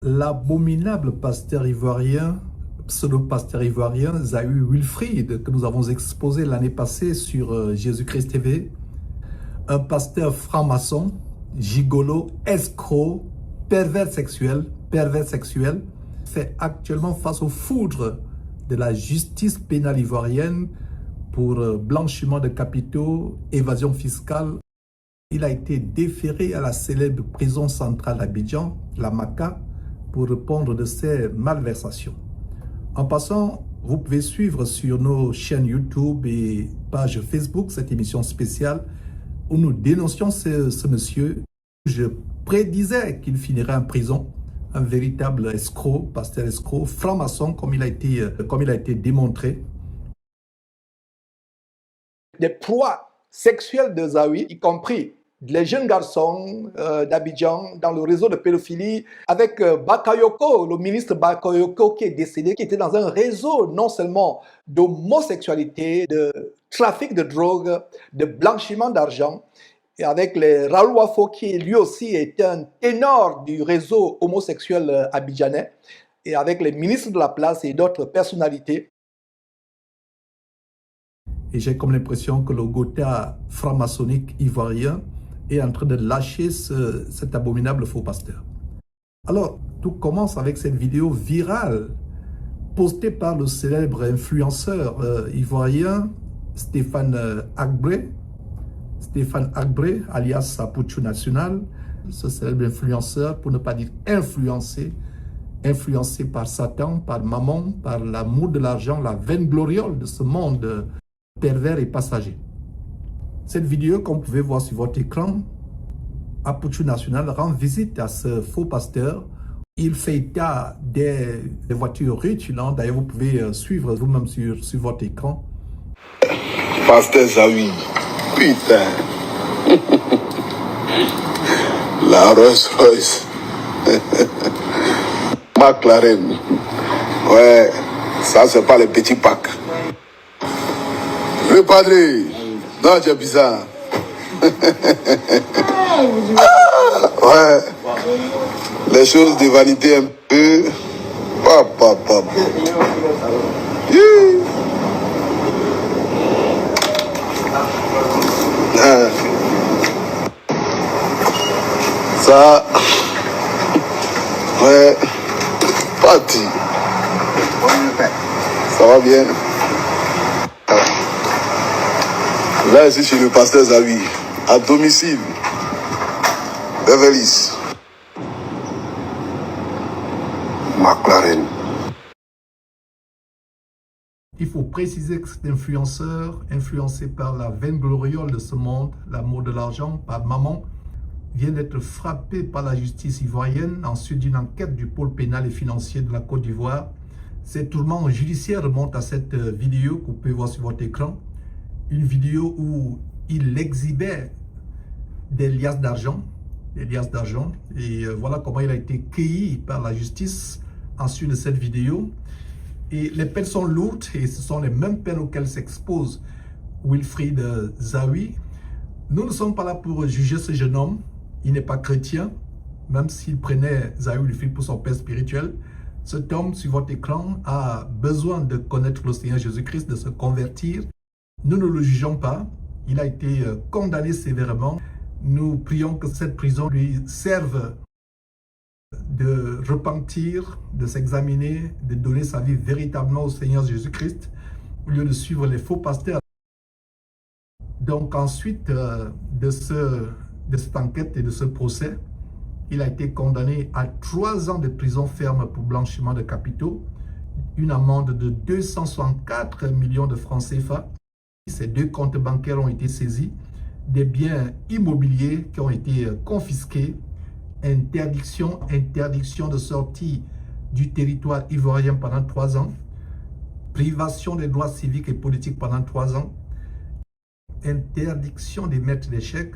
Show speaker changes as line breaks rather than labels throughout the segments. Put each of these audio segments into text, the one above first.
L'abominable pasteur ivoirien, pseudo-pasteur ivoirien, Zahu Wilfried, que nous avons exposé l'année passée sur Jésus-Christ TV, un pasteur franc-maçon, gigolo, escroc, pervers sexuel, fait actuellement face aux foudres de la justice pénale ivoirienne pour blanchiment de capitaux, évasion fiscale. Il a été déféré à la célèbre prison centrale d'Abidjan, la MACA, pour répondre de ces malversations. En passant, vous pouvez suivre sur nos chaînes YouTube et pages Facebook cette émission spéciale où nous dénoncions ce monsieur. Je prédisais qu'il finirait en prison, un véritable escroc, pasteur escroc, franc-maçon comme il a été démontré.
Des proies sexuelles de Zawi, y compris les jeunes garçons d'Abidjan dans le réseau de pédophilie avec Bakayoko, le ministre Bakayoko qui est décédé, qui était dans un réseau non seulement d'homosexualité, de trafic de drogue, de blanchiment d'argent, et avec les Raoul Wafo qui lui aussi est un ténor du réseau homosexuel abidjanais, et avec les ministres de la place et d'autres personnalités.
Et j'ai comme l'impression que le Gotha franc-maçonnique ivoirien est en train de lâcher cet abominable faux pasteur. Alors, tout commence avec cette vidéo virale postée par le célèbre influenceur ivoirien Stéphane Agbré, alias Apouchou National, ce célèbre influenceur, pour ne pas dire influencé par Satan, par Mammon, par l'amour de l'argent, la veine gloriole de ce monde pervers et passager. Cette vidéo, comme vous pouvez voir sur votre écran, Apouchou National rend visite à ce faux pasteur. Il fait état des voitures rutilantes. D'ailleurs, vous pouvez suivre vous-même sur votre écran.
Pasteur Zawi, putain. La Rolls Royce. McLaren. Ouais, ça c'est pas les petits packs. Le padre, non, c'est bizarre. Ouais, les choses de vanité un peu. Ça, ouais, parti. Ça va bien. Là, ici, chez le pasteur Zawi, à domicile, Beverly. McLaren.
Il faut préciser que cet influenceur, influencé par la veine gloriole de ce monde, l'amour de l'argent, par Mammon, vient d'être frappé par la justice ivoirienne en suite d'une enquête du pôle pénal et financier de la Côte d'Ivoire. Ces tourments judiciaires remontent à cette vidéo que vous pouvez voir sur votre écran. Une vidéo où il exhibait des liasses d'argent. Et voilà comment il a été cueilli par la justice ensuite de cette vidéo. Et les peines sont lourdes et ce sont les mêmes peines auxquelles s'expose Wilfried Zawi. Nous ne sommes pas là pour juger ce jeune homme. Il n'est pas chrétien, même s'il prenait Zawi Wilfried pour son père spirituel. Cet homme sur votre écran a besoin de connaître le Seigneur Jésus-Christ, de se convertir. Nous ne le jugeons pas. Il a été condamné sévèrement. Nous prions que cette prison lui serve de repentir, de s'examiner, de donner sa vie véritablement au Seigneur Jésus-Christ, au lieu de suivre les faux pasteurs. Donc ensuite de cette enquête et de ce procès, il a été condamné à 3 ans de prison ferme pour blanchiment de capitaux, une amende de 264 millions de francs CFA. Ces 2 comptes bancaires ont été saisis, des biens immobiliers qui ont été confisqués, interdiction de sortie du territoire ivoirien pendant 3 ans, privation des droits civiques et politiques pendant 3 ans, interdiction d'émettre des chèques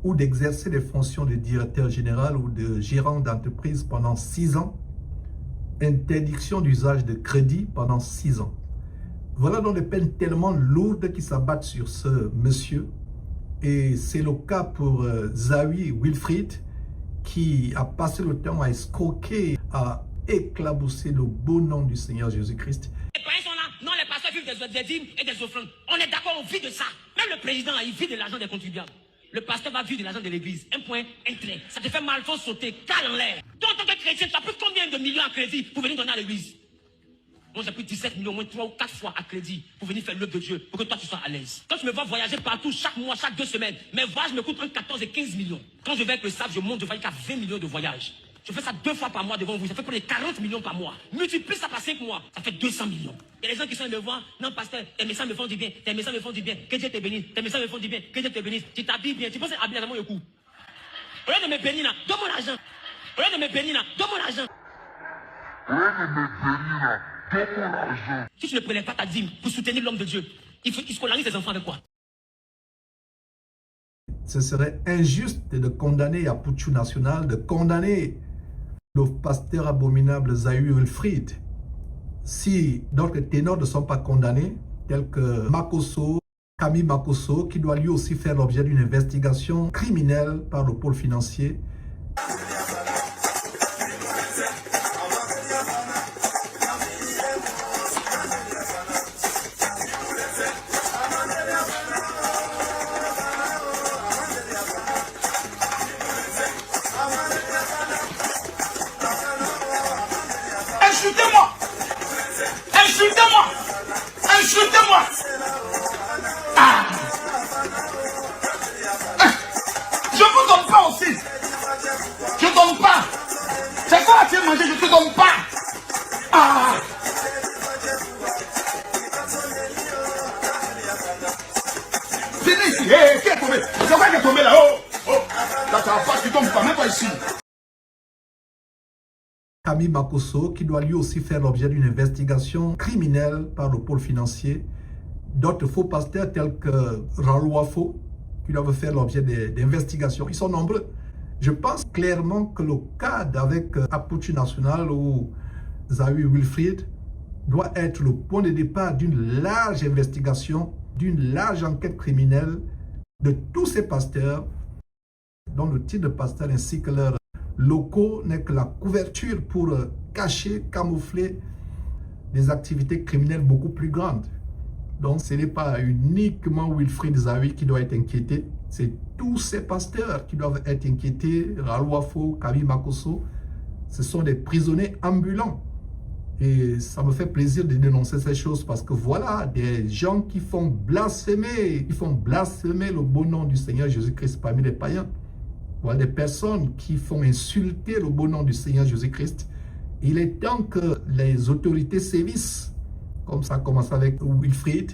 ou d'exercer des fonctions de directeur général ou de gérant d'entreprise pendant 6 ans, interdiction d'usage de crédit pendant 6 ans. Voilà donc des peines tellement lourdes qui s'abattent sur ce monsieur. Et c'est le cas pour Zawi Wilfried. qui a passé le temps à escroquer, à éclabousser le beau nom du Seigneur Jésus-Christ.
Les païens sont là. Non, les pasteurs vivent des dîmes et des offrandes. On est d'accord, on vit de ça. Même le président, il vit de l'argent des contribuables. Le pasteur va vivre de l'argent de l'église. Un point, un trait. Ça te fait mal, faut sauter, cale en l'air. Toi, en tant que chrétien, tu as pris combien de millions à crédit pour venir donner à l'église? Moi, j'ai pris 17 millions, au moins 3 ou 4 fois à crédit pour venir faire l'œuvre de Dieu, pour que toi, tu sois à l'aise. Quand je me vois voyager partout, chaque mois, chaque 2 semaines, mes voyages me coûtent entre 14 et 15 millions. Quand je vais avec le SAF, je monte, je vais jusqu'à 20 millions de voyages. Je fais ça 2 fois par mois devant vous, ça fait près de 40 millions par mois. Multiplie ça par 5 mois, ça fait 200 millions. Il y a des gens qui sont me voir, non pasteur, tes messages me font du bien, tes messages me font du bien, que Dieu te bénisse, tes messages me font du bien, que Dieu te bénisse. Tu t'habilles bien, tu penses habiller dans mon cou. Au lieu de me bénir, donne-moi l'argent. Au lieu de me bénir, donne-moi l'argent. Si tu ne prenais pas ta dîme pour soutenir l'homme de Dieu, il scolarise tes enfants avec quoi?
Ce serait injuste de condamner Apouchou National, de condamner le pasteur abominable Zahir Wilfried. Si d'autres ténors ne sont pas condamnés, tels que Makosso, Camille Makosso, qui doit lui aussi faire l'objet d'une investigation criminelle par le pôle financier.
Insultez-moi! Insultez-moi! Insultez-moi! Ah! Je vous donne pas aussi! Je donne pas! C'est quoi tu as mangé? Je te donne pas! Ah! Venez ici! Hé, qui est tombé? C'est quoi qui est tombé là-haut? Oh! Là, ça va pas, tu tombes pas, même pas ici!
Camille Makosso, qui doit lui aussi faire l'objet d'une investigation criminelle par le pôle financier. D'autres faux pasteurs tels que Raoul Wafo, qui doivent faire l'objet d'investigations. Ils sont nombreux. Je pense clairement que le cas avec Apouchou National ou Zahir Wilfried doit être le point de départ d'une large investigation, d'une large enquête criminelle de tous ces pasteurs, dont le titre de pasteur ainsi que leur locaux n'est que la couverture pour cacher, camoufler des activités criminelles beaucoup plus grandes. Donc ce n'est pas uniquement Wilfried Zahir qui doit être inquiété, c'est tous ces pasteurs qui doivent être inquiétés. Raoul Wafo, Camille Makosso, ce sont des prisonniers ambulants. Et ça me fait plaisir de dénoncer ces choses parce que voilà des gens qui font blasphémer le beau nom du Seigneur Jésus-Christ parmi les païens. Voilà des personnes qui font insulter le beau nom du Seigneur Jésus-Christ. Il est temps que les autorités sévissent, comme ça commence avec Wilfried.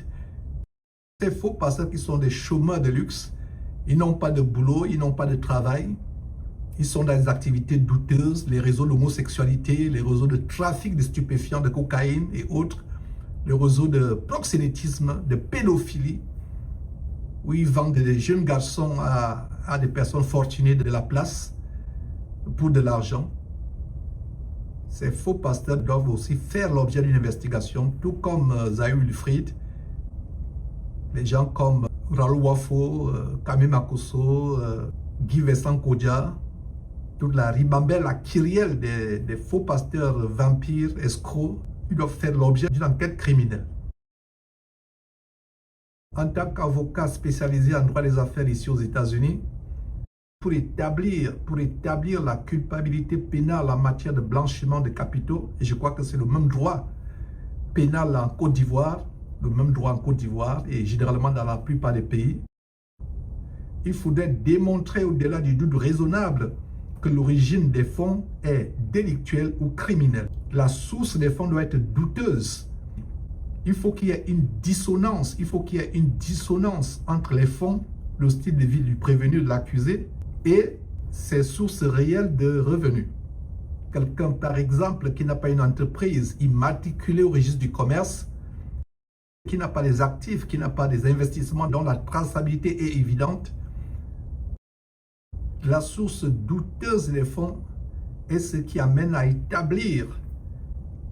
Ces faux pasteurs qui sont des chômeurs de luxe, ils n'ont pas de boulot, ils n'ont pas de travail. Ils sont dans des activités douteuses, les réseaux d'homosexualité, les réseaux de trafic de stupéfiants, de cocaïne et autres, les réseaux de proxénétisme, de pédophilie, où ils vendent des jeunes garçons à des personnes fortunées de la place pour de l'argent. Ces faux pasteurs doivent aussi faire l'objet d'une investigation, tout comme Zahir Wilfried. Les gens comme Raoul Wafo, Camille Makosso, Guy Vincent Kodja, toute la ribambelle, la kyrielle des faux pasteurs vampires, escrocs, ils doivent faire l'objet d'une enquête criminelle. En tant qu'avocat spécialisé en droit des affaires ici aux États-Unis, pour établir la culpabilité pénale en matière de blanchiment de capitaux, et je crois que c'est le même droit pénal en Côte d'Ivoire, le même droit en Côte d'Ivoire et généralement dans la plupart des pays, il faudrait démontrer au-delà du doute raisonnable que l'origine des fonds est délictuelle ou criminelle. La source des fonds doit être douteuse. Il faut qu'il y ait une dissonance. Il faut qu'il y ait une dissonance entre les fonds, le style de vie du prévenu, de l'accusé, et ses sources réelles de revenus. Quelqu'un, par exemple, qui n'a pas une entreprise immatriculée au registre du commerce, qui n'a pas des actifs, qui n'a pas des investissements dont la traçabilité est évidente, la source douteuse des fonds est ce qui amène à établir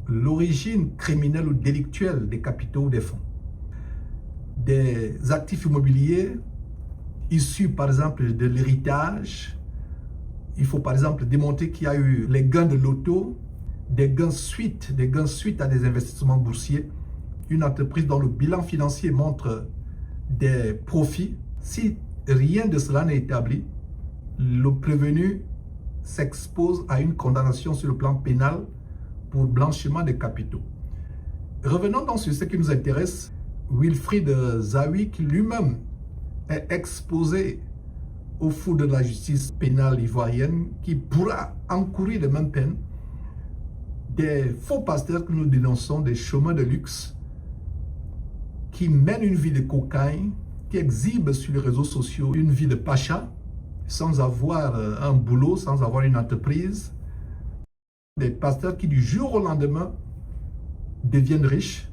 l'origine criminelle ou délictuelle des capitaux ou des fonds. Des actifs immobiliers issus par exemple de l'héritage Il faut par exemple démontrer qu'il y a eu les gains de loto, des gains suite à des investissements boursiers. Une entreprise dont le bilan financier montre des profits. Si rien de cela n'est établi, le prévenu s'expose à une condamnation sur le plan pénal pour blanchiment des capitaux. Revenons donc sur ce qui nous intéresse. Wilfried Zawi, qui lui-même est exposé au foudre de la justice pénale ivoirienne, qui pourra encourir les mêmes peines. Des faux pasteurs que nous dénonçons, des chômeurs de luxe, qui mènent une vie de cocaïne, qui exhibent sur les réseaux sociaux une vie de pacha, sans avoir un boulot, sans avoir une entreprise. Des pasteurs qui du jour au lendemain deviennent riches.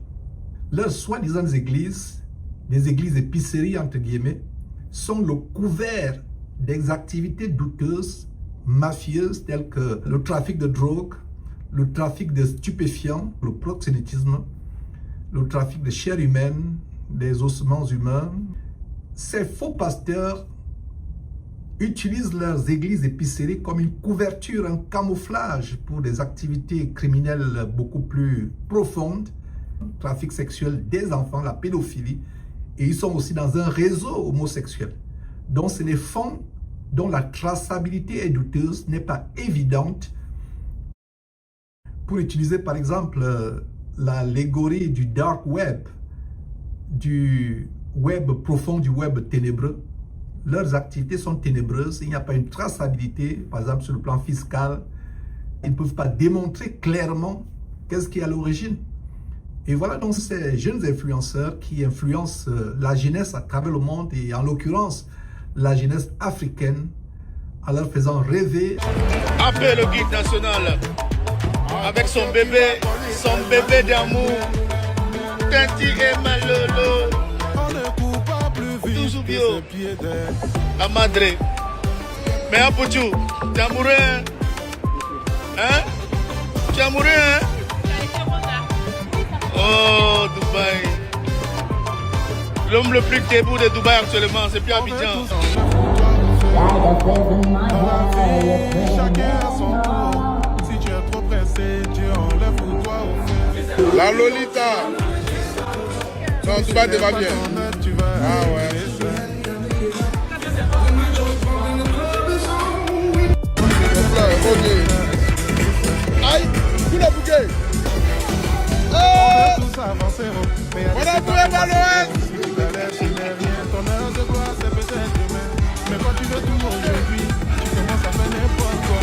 Leurs soi-disant églises, des églises épiceries entre guillemets, sont le couvert des activités douteuses, mafieuses, telles que le trafic de drogue, le trafic de stupéfiants, le proxénétisme, le trafic de chair humaine, des ossements humains. Ces faux pasteurs utilisent leurs églises épiceries comme une couverture, un camouflage pour des activités criminelles beaucoup plus profondes, le trafic sexuel des enfants, la pédophilie, et ils sont aussi dans un réseau homosexuel. Donc c'est des fonds dont la traçabilité est douteuse, n'est pas évidente. Pour utiliser par exemple l'allégorie du dark web, du web profond, du web ténébreux, leurs activités sont ténébreuses, il n'y a pas une traçabilité, par exemple sur le plan fiscal, ils ne peuvent pas démontrer clairement qu'est-ce qui est à l'origine. Et voilà donc ces jeunes influenceurs qui influencent la jeunesse à travers le monde, et en l'occurrence la jeunesse africaine, en leur faisant rêver.
Appelle le guide national avec son bébé d'amour, Tenti et Malolo. Toujours bio, la madre. Mais un pochou, t'es amoureux, hein? Tu es amoureux, hein? Oh, Dubaï. L'homme le plus debout de Dubaï actuellement, c'est plus Abidjan.
Chacun à son tour. Si tu es trop pressé, tu enlèves pour toi au feu.
La Lolita. Non, Dubaï te va bien. Ah ouais. Aïe, tout le bouquet.
On peut tous avancer, mais
On a trouvé Valorant.
ton heure de gloire, c'est peut-être demain. Mais quand tu veux tout aujourd'hui, tu commences à faire n'importe quoi.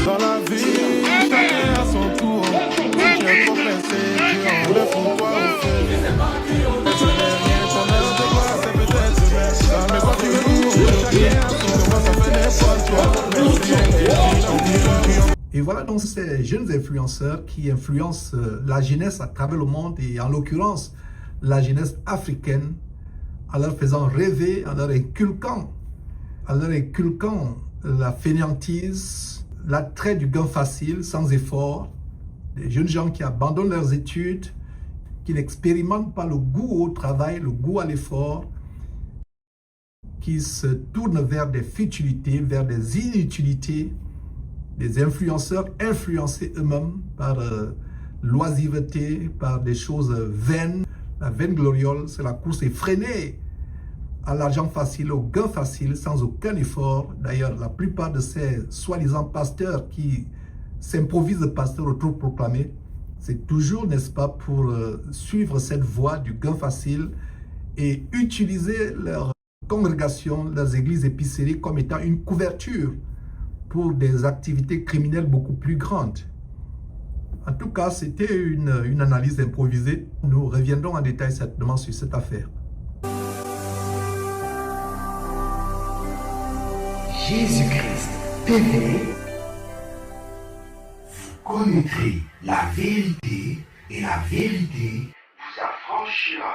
Dans la vie, chacun à son tour. Si tu es trop pressé, tu enlèves pour toi au feu. Ce n'est rien, ton heure de gloire, c'est peut-être demain. Mais quand tu veux tout, chacun à son tour, ça fait n'importe quoi.
Et voilà donc ces jeunes influenceurs qui influencent la jeunesse à travers le monde, et en l'occurrence la jeunesse africaine, en leur faisant rêver, en leur inculquant la fainéantise, l'attrait du gain facile sans effort. Des jeunes gens qui abandonnent leurs études, qui n'expérimentent pas le goût au travail, le goût à l'effort, qui se tournent vers des futilités, vers des inutilités, des influenceurs influencés eux-mêmes par l'oisiveté, par des choses vaines. La vaingloriole, c'est la course effrénée à l'argent facile, au gain facile, sans aucun effort. D'ailleurs, la plupart de ces soi-disant pasteurs qui s'improvisent pasteurs autoproclamés, c'est toujours, n'est-ce pas, pour suivre cette voie du gain facile et utiliser leur congrégation, leurs églises épiceries comme étant une couverture pour des activités criminelles beaucoup plus grandes. En tout cas, c'était une analyse improvisée. Nous reviendrons en détail certainement sur cette affaire.
Jésus-Christ TV, vous connaîtrez la vérité et la vérité vous affranchira.